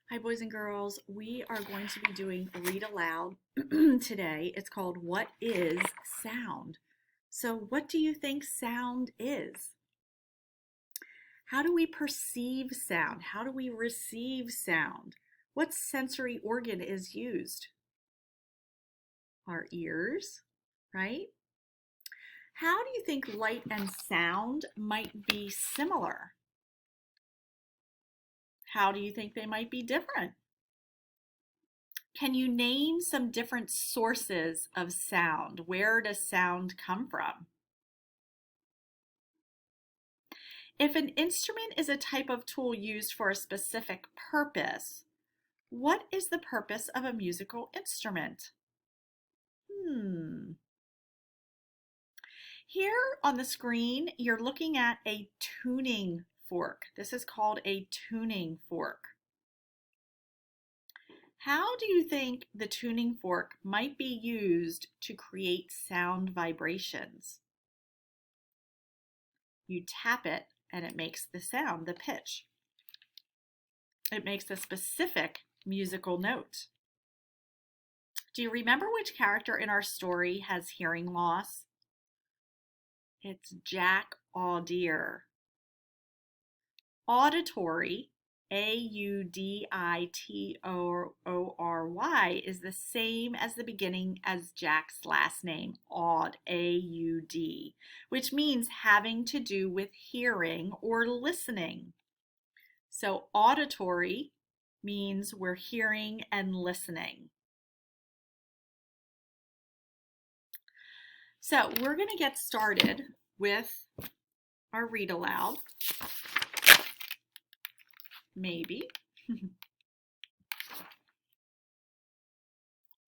Hi, boys and girls. We are going to be doing Read Aloud today. It's called What is Sound? So, what do you think sound is? How do we perceive sound? How do we receive sound? What sensory organ is used? Our ears, right? How do you think light and sound might be similar? How do you think they might be different? Can you name some different sources of sound? Where does sound come from? If an instrument is a type of tool used for a specific purpose, what is the purpose of a musical instrument? Here on the screen, you're looking at a tuning fork. This is called a tuning fork. How do you think the tuning fork might be used to create sound vibrations? You tap it and it makes the sound, the pitch. It makes a specific musical note. Do you remember which character in our story has hearing loss? It's Jack Audier. Auditory, Auditory, is the same as the beginning as Jack's last name, Aud, A-U-D, which means having to do with hearing or listening. So auditory means we're hearing and listening. So we're going to get started with our read aloud. Maybe.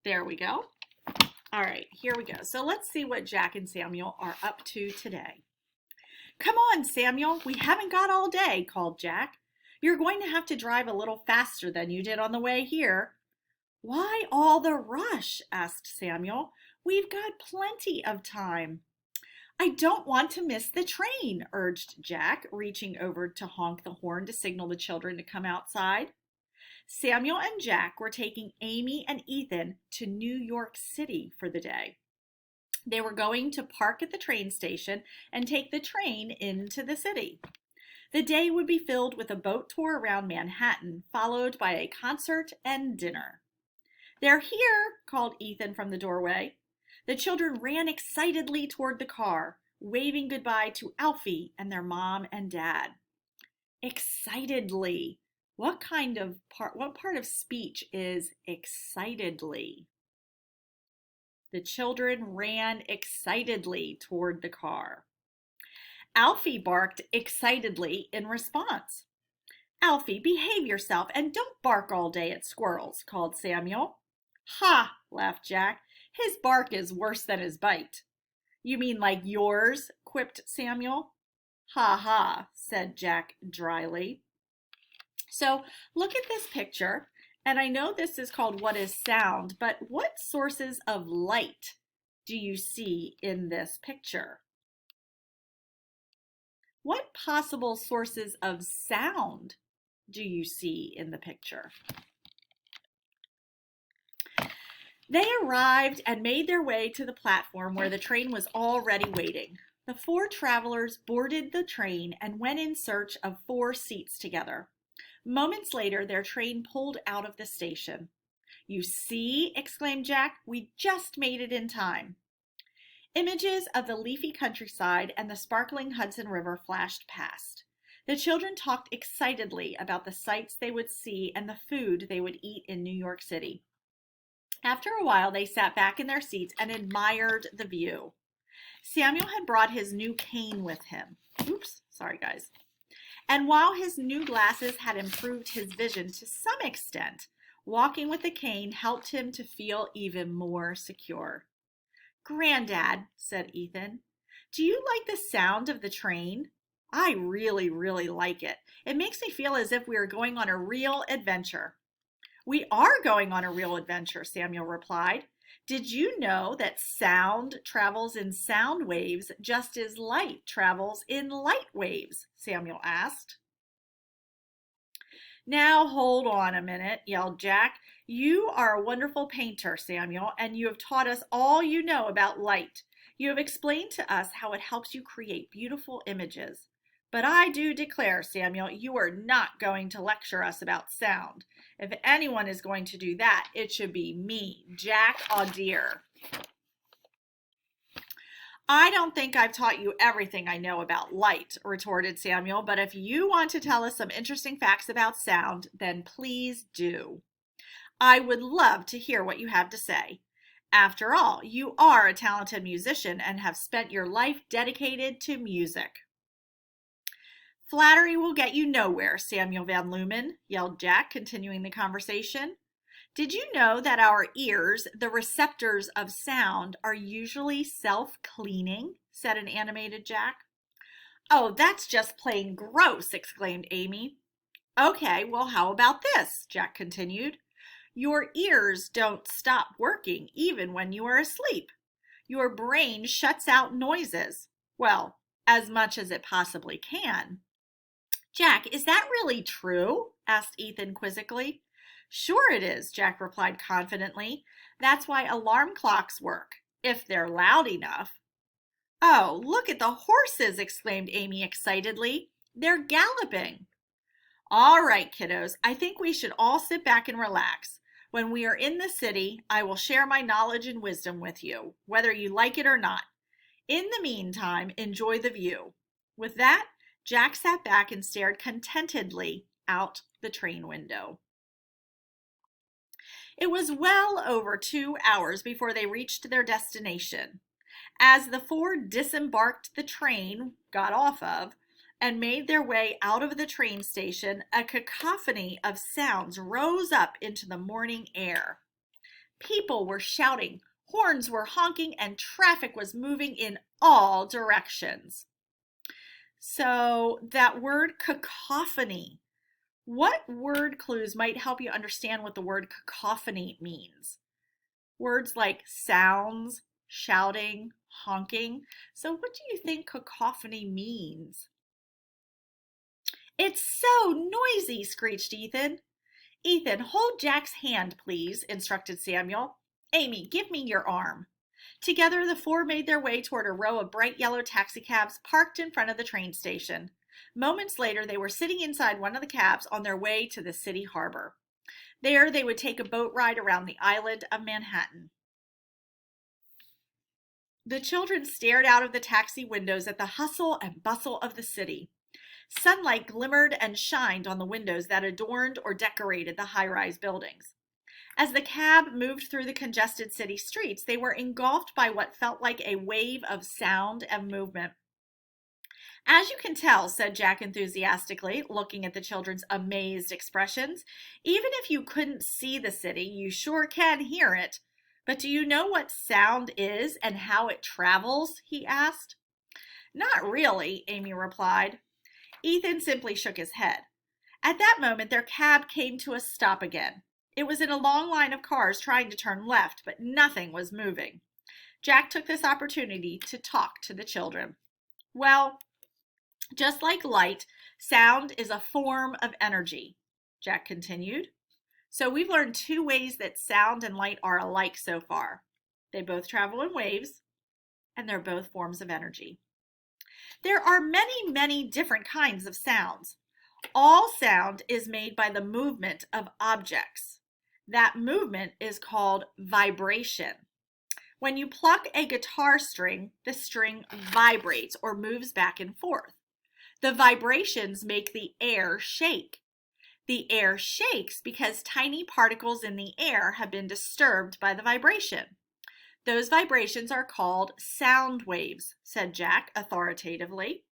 There we go. All right, here we go. So let's see what Jack and Samuel are up to today. Come on, Samuel, we haven't got all day, called Jack. You're going to have to drive a little faster than you did on the way here. Why all the rush? Asked Samuel. We've got plenty of time. I don't want to miss the train, urged Jack, reaching over to honk the horn to signal the children to come outside. Samuel and Jack were taking Amy and Ethan to New York City for the day. They were going to park at the train station and take the train into the city. The day would be filled with a boat tour around Manhattan, followed by a concert and dinner. They're here, called Ethan from the doorway. The children ran excitedly toward the car, waving goodbye to Alfie and their mom and dad. Excitedly. What part of speech is excitedly? The children ran excitedly toward the car. Alfie barked excitedly in response. Alfie, behave yourself and don't bark all day at squirrels, called Samuel. Ha, laughed Jack. His bark is worse than his bite. You mean like yours? Quipped Samuel. Ha ha, said Jack dryly. So look at this picture, and I know this is called What is Sound, but what sources of light do you see in this picture? What possible sources of sound do you see in the picture? They arrived and made their way to the platform where the train was already waiting. The four travelers boarded the train and went in search of 4 seats together. Moments later, their train pulled out of the station. You see, exclaimed Jack, we just made it in time. Images of the leafy countryside and the sparkling Hudson River flashed past. The children talked excitedly about the sights they would see and the food they would eat in New York City. After a while, they sat back in their seats and admired the view. Samuel had brought his new cane with him. Oops, sorry guys. And while his new glasses had improved his vision to some extent, walking with the cane helped him to feel even more secure. Granddad, said Ethan, do you like the sound of the train? I really, really like it. It makes me feel as if we are going on a real adventure. We are going on a real adventure, Samuel replied. Did you know that sound travels in sound waves just as light travels in light waves? Samuel asked. Now hold on a minute, yelled Jack. You are a wonderful painter, Samuel, and you have taught us all you know about light. You have explained to us how it helps you create beautiful images. But I do declare, Samuel, you are not going to lecture us about sound. If anyone is going to do that, it should be me, Jack Audier. I don't think I've taught you everything I know about light, retorted Samuel, but if you want to tell us some interesting facts about sound, then please do. I would love to hear what you have to say. After all, you are a talented musician and have spent your life dedicated to music. Flattery will get you nowhere, Samuel Van Lumen, yelled Jack, continuing the conversation. Did you know that our ears, the receptors of sound, are usually self-cleaning? Said an animated Jack. Oh, that's just plain gross, exclaimed Amy. Okay, well, how about this? Jack continued. Your ears don't stop working even when you are asleep. Your brain shuts out noises. Well, as much as it possibly can. Jack, is that really true? Asked Ethan quizzically. Sure it is, Jack replied confidently. That's why alarm clocks work, if they're loud enough. Oh, look at the horses, exclaimed Amy excitedly. They're galloping. All right, kiddos, I think we should all sit back and relax. When we are in the city, I will share my knowledge and wisdom with you, whether you like it or not. In the meantime, enjoy the view. With that, Jack sat back and stared contentedly out the train window. It was well over 2 hours before they reached their destination. As the four disembarked the train got off of and made their way out of the train station, a cacophony of sounds rose up into the morning air. People were shouting, horns were honking, and traffic was moving in all directions. So that word cacophony, what word clues might help you understand what the word cacophony means? Words like sounds, shouting, honking. So what do you think cacophony means? It's so noisy, screeched Ethan. Ethan, hold Jack's hand, please, instructed Samuel. Amy, give me your arm. Together, the four made their way toward a row of bright yellow taxicabs parked in front of the train station. Moments later, they were sitting inside one of the cabs on their way to the city harbor. There, they would take a boat ride around the island of Manhattan. The children stared out of the taxi windows at the hustle and bustle of the city. Sunlight glimmered and shined on the windows that adorned or decorated the high-rise buildings. As the cab moved through the congested city streets, they were engulfed by what felt like a wave of sound and movement. As you can tell, said Jack enthusiastically, looking at the children's amazed expressions, even if you couldn't see the city, you sure can hear it. But do you know what sound is and how it travels? He asked. Not really, Amy replied. Ethan simply shook his head. At that moment, their cab came to a stop again. It was in a long line of cars trying to turn left, but nothing was moving. Jack took this opportunity to talk to the children. Well, just like light, sound is a form of energy, Jack continued. So we've learned 2 ways that sound and light are alike so far. They both travel in waves, and they're both forms of energy. There are many, many different kinds of sounds. All sound is made by the movement of objects. That movement is called vibration. When you pluck a guitar string, the string vibrates or moves back and forth. The vibrations make the air shake. The air shakes because tiny particles in the air have been disturbed by the vibration. Those vibrations are called sound waves, said Jack authoritatively.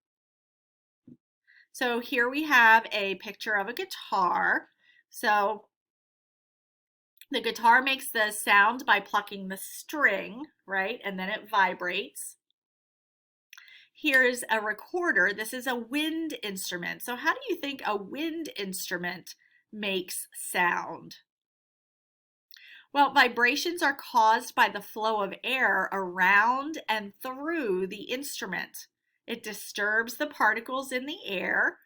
So here we have a picture of a guitar. So the guitar makes the sound by plucking the string, right? And then it vibrates. Here's a recorder. This is a wind instrument. So how do you think a wind instrument makes sound? Well, vibrations are caused by the flow of air around and through the instrument. It disturbs the particles in the air,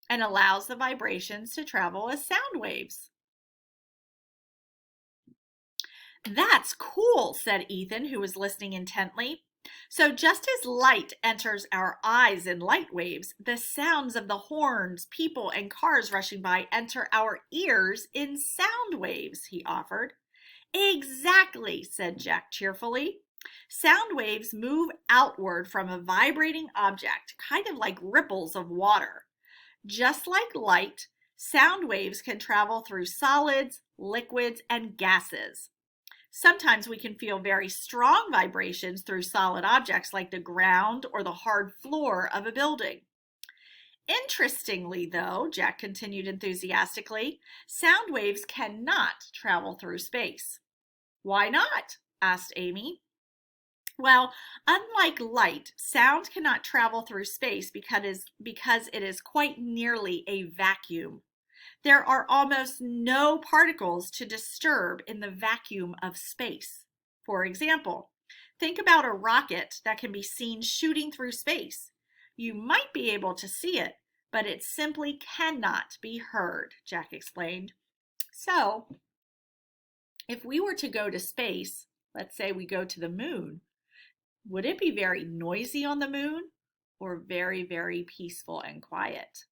and allows the vibrations to travel as sound waves. That's cool, said Ethan, who was listening intently. So just as light enters our eyes in light waves, the sounds of the horns, people, and cars rushing by enter our ears in sound waves, he offered. Exactly, said Jack cheerfully. Sound waves move outward from a vibrating object, kind of like ripples of water. Just like light, sound waves can travel through solids, liquids, and gases. Sometimes we can feel very strong vibrations through solid objects like the ground or the hard floor of a building. Interestingly, though, Jack continued enthusiastically, sound waves cannot travel through space. Why not? Asked Amy. Well, unlike light, sound cannot travel through space because it is quite nearly a vacuum. There are almost no particles to disturb in the vacuum of space. For example, think about a rocket that can be seen shooting through space. You might be able to see it, but it simply cannot be heard, Jack explained. So, if we were to go to space, let's say we go to the moon, would it be very noisy on the moon or very, very peaceful and quiet?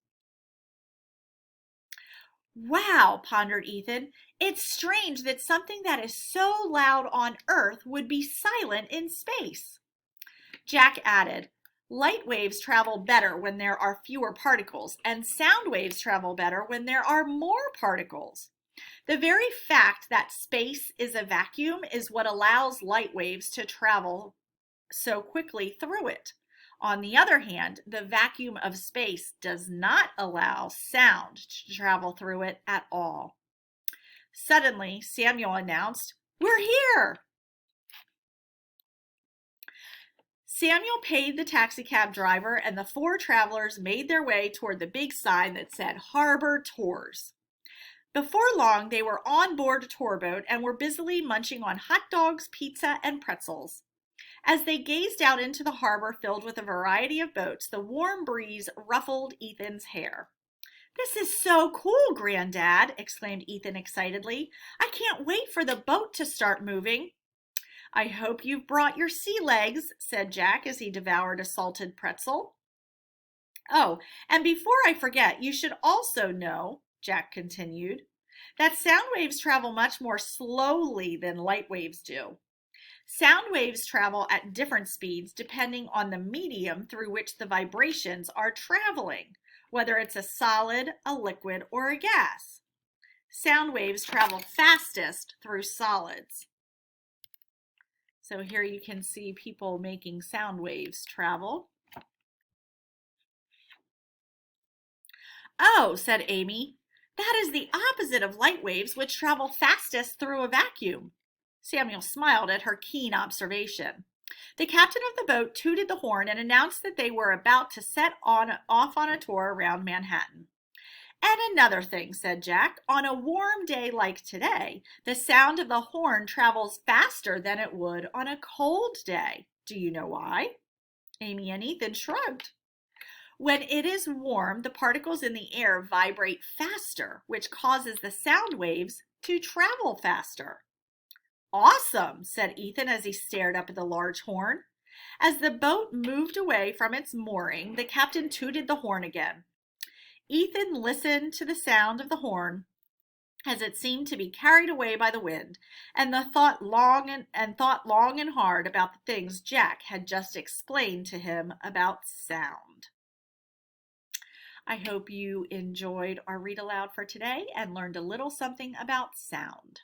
Wow, pondered Ethan. It's strange that something that is so loud on Earth would be silent in space. Jack added, light waves travel better when there are fewer particles, and sound waves travel better when there are more particles. The very fact that space is a vacuum is what allows light waves to travel so quickly through it. On the other hand, the vacuum of space does not allow sound to travel through it at all. Suddenly, Samuel announced, "We're here!" Samuel paid the taxicab driver, and the four travelers made their way toward the big sign that said Harbor Tours. Before long, they were on board a tour boat and were busily munching on hot dogs, pizza, and pretzels. As they gazed out into the harbor filled with a variety of boats, the warm breeze ruffled Ethan's hair. "This is so cool, Granddad," exclaimed Ethan excitedly. "I can't wait for the boat to start moving." "I hope you've brought your sea legs," said Jack as he devoured a salted pretzel. "Oh, and before I forget, you should also know," Jack continued, "that sound waves travel much more slowly than light waves do. Sound waves travel at different speeds depending on the medium through which the vibrations are traveling, whether it's a solid, a liquid, or a gas. Sound waves travel fastest through solids." So here you can see people making sound waves travel. "Oh," said Amy, "that is the opposite of light waves, which travel fastest through a vacuum." Samuel smiled at her keen observation. The captain of the boat tooted the horn and announced that they were about to off on a tour around Manhattan. "And another thing," said Jack, "on a warm day like today, the sound of the horn travels faster than it would on a cold day. Do you know why?" Amy and Ethan shrugged. "When it is warm, the particles in the air vibrate faster, which causes the sound waves to travel faster." "Awesome," said Ethan as he stared up at the large horn. As the boat moved away from its mooring, the captain tooted the horn again. Ethan listened to the sound of the horn as it seemed to be carried away by the wind, and thought long and hard about the things Jack had just explained to him about sound. I hope you enjoyed our read aloud for today and learned a little something about sound.